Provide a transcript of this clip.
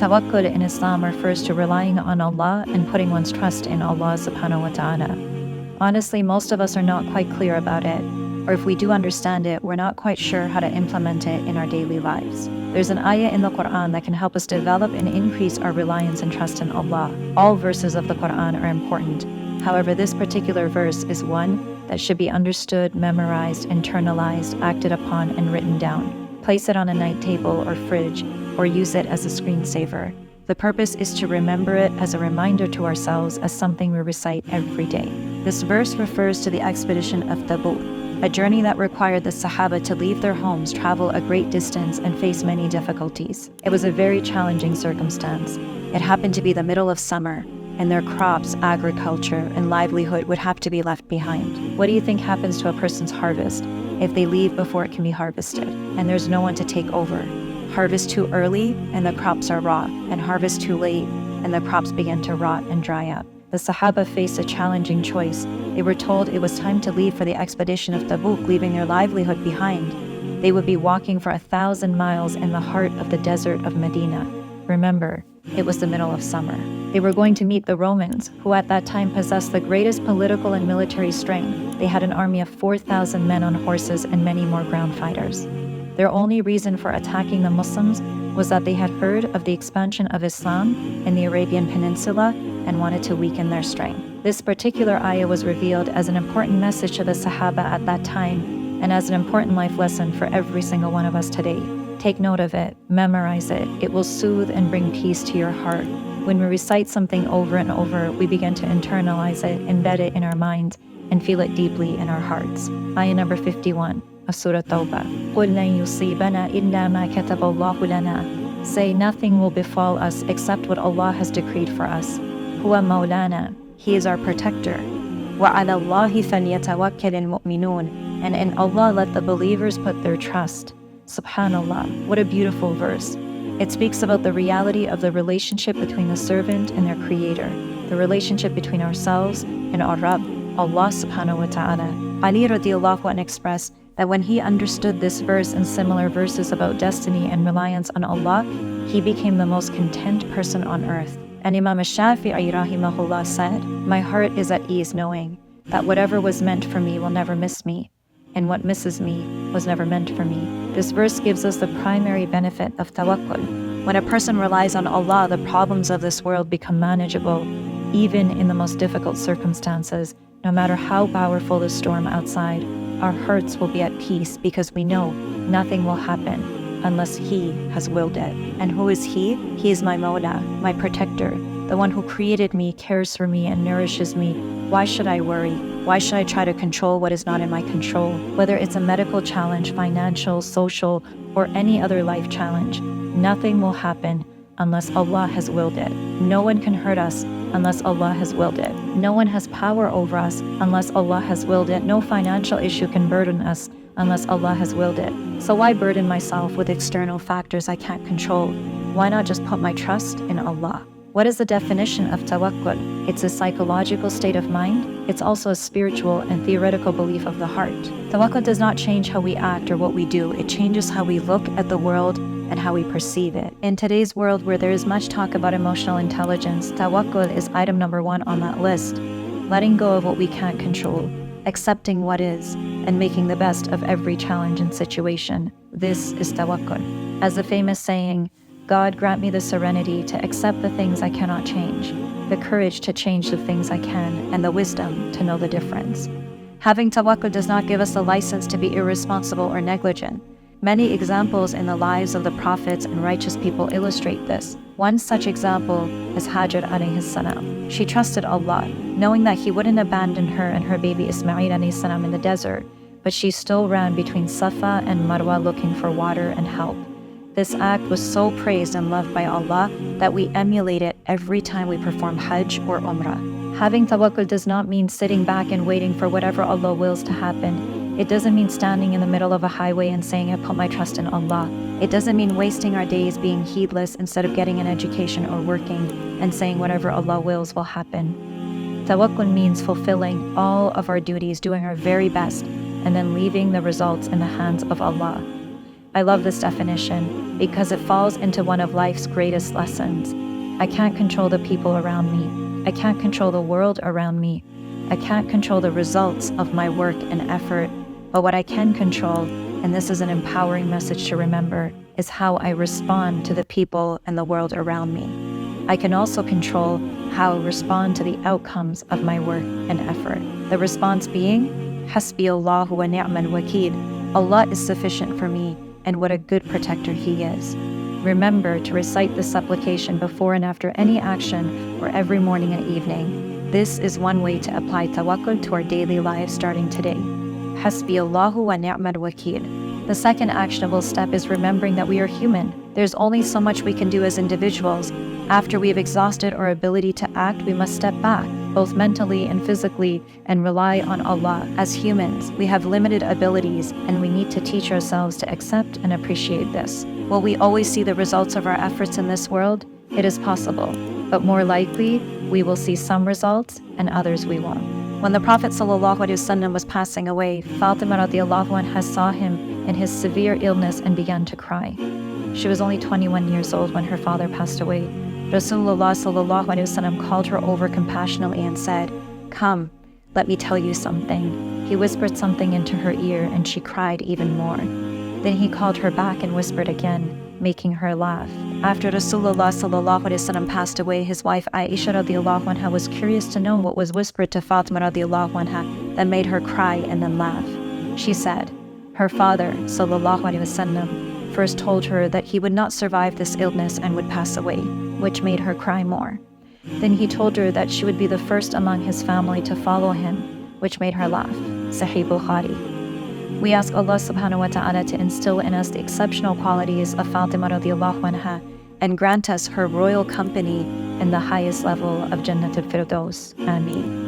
Tawakkul in Islam refers to relying on Allah and putting one's trust in Allah subhanahu wa ta'ala. Honestly, most of us are not quite clear about it, or if we do understand it, we're not quite sure how to implement it in our daily lives. There's an ayah in the Quran that can help us develop and increase our reliance and trust in Allah. All verses of the Quran are important. However, this particular verse is one that should be understood, memorized, internalized, acted upon, and written down. Place it on a night table or fridge, or use it as a screensaver. The purpose is to remember it as a reminder to ourselves as something we recite every day. This verse refers to the expedition of Tawakkul, a journey that required the Sahaba to leave their homes, travel a great distance, and face many difficulties. It was a very challenging circumstance. It happened to be the middle of summer, and their crops, agriculture, and livelihood would have to be left behind. What do you think happens to a person's harvest if they leave before it can be harvested, and there's no one to take over? Harvest too early, and the crops are raw, and harvest too late, and the crops begin to rot and dry up. The Sahaba faced a challenging choice. They were told it was time to leave for the expedition of Tabuk, leaving their livelihood behind. They would be walking for 1,000 miles in the heart of the desert of Medina. Remember, it was the middle of summer. They were going to meet the Romans, who at that time possessed the greatest political and military strength. They had an army of 4,000 men on horses and many more ground fighters. Their only reason for attacking the Muslims was that they had heard of the expansion of Islam in the Arabian Peninsula and wanted to weaken their strength. This particular ayah was revealed as an important message to the Sahaba at that time and as an important life lesson for every single one of us today. Take note of it, memorize it. It will soothe and bring peace to your heart. When we recite something over and over, we begin to internalize it, embed it in our minds, and feel it deeply in our hearts. Ayah number 51. Of Surah Tawbah. قُلْ لَنْ يُصِيبَنَا إِلَّا مَا كَتَبَ اللَّهُ لَنَا. Say, nothing will befall us except what Allah has decreed for us. هُوَ مَوْلَانَا. He is our protector. وَعَلَى اللَّهِ فَلْيَتَوَكَّلِ الْمُؤْمِنُونَ. And in Allah let the believers put their trust. Subhanallah, what a beautiful verse. It speaks about the reality of the relationship between the servant and their creator, the relationship between ourselves and our Rabb, Allah subhanahu wa ta'ala. Ali radiallahu anhu expressed that when he understood this verse and similar verses about destiny and reliance on Allah, he became the most content person on earth. And Imam Shafi'i rahimahullah said, "My heart is at ease knowing that whatever was meant for me will never miss me, and what misses me was never meant for me." This verse gives us the primary benefit of tawakkul. When a person relies on Allah, the problems of this world become manageable, even in the most difficult circumstances. No matter how powerful the storm outside, our hearts will be at peace because we know nothing will happen unless He has willed it. And who is He? He is my Mawla, my protector, the one who created me, cares for me, and nourishes me. Why should I worry? Why should I try to control what is not in my control? Whether it's a medical challenge, financial, social, or any other life challenge, nothing will happen unless Allah has willed it. No one can hurt us unless Allah has willed it. No one has power over us unless Allah has willed it. No financial issue can burden us unless Allah has willed it. So why burden myself with external factors I can't control? Why not just put my trust in Allah? What is the definition of tawakkul? It's a psychological state of mind. It's also a spiritual and theoretical belief of the heart. Tawakkul does not change how we act or what we do. It changes how we look at the world and how we perceive it. In today's world where there is much talk about emotional intelligence, tawakkul is item number 1 on that list. Letting go of what we can't control, accepting what is, and making the best of every challenge and situation. This is tawakkul. As the famous saying, God grant me the serenity to accept the things I cannot change, the courage to change the things I can, and the wisdom to know the difference. Having tawakkul does not give us the license to be irresponsible or negligent. Many examples in the lives of the prophets and righteous people illustrate this. One such example is Hajar alayhi salam. She trusted Allah, knowing that He wouldn't abandon her and her baby Isma'il alayhi salam in the desert, but she still ran between Safa and Marwa looking for water and help. This act was so praised and loved by Allah that we emulate it every time we perform Hajj or Umrah. Having tawakkul does not mean sitting back and waiting for whatever Allah wills to happen. It doesn't mean standing in the middle of a highway and saying, I put my trust in Allah. It doesn't mean wasting our days being heedless instead of getting an education or working and saying whatever Allah wills will happen. Tawakkul means fulfilling all of our duties, doing our very best, and then leaving the results in the hands of Allah. I love this definition because it falls into one of life's greatest lessons. I can't control the people around me. I can't control the world around me. I can't control the results of my work and effort. But what I can control, and this is an empowering message to remember, is how I respond to the people and the world around me. I can also control how I respond to the outcomes of my work and effort. The response being, Hasbi Allahu wa ni'mal wakeel. Allah is sufficient for me, and what a good protector He is. Remember to recite this supplication before and after any action or every morning and evening. This is one way to apply tawakkul to our daily lives starting today. Hasbi Allahu wa ni'mal wakeel. The second actionable step is remembering that we are human. There's only so much we can do as individuals. After we have exhausted our ability to act, we must step back, both mentally and physically, and rely on Allah. As humans, we have limited abilities, and we need to teach ourselves to accept and appreciate this. Will we always see the results of our efforts in this world? It is possible, but more likely, we will see some results and others we won't. When the Prophet ﷺ was passing away, Fatimah radiallahu anha saw him in his severe illness and began to cry. She was only 21 years old when her father passed away. Rasulullah ﷺ called her over compassionately and said, "Come, let me tell you something." He whispered something into her ear and she cried even more. Then he called her back and whispered again, making her laugh. After Rasulullah ﷺ passed away, his wife Aisha radiallahu anha was curious to know what was whispered to Fatima radiallahu anha that made her cry and then laugh. She said, her father ﷺ first told her that he would not survive this illness and would pass away, which made her cry more. Then he told her that she would be the first among his family to follow him, which made her laugh. Sahih Bukhari. We ask Allah subhanahu wa ta'ala to instill in us the exceptional qualities of Fatima radiallahu anha and grant us her royal company in the highest level of Jannat al-Firdaus. Ameen.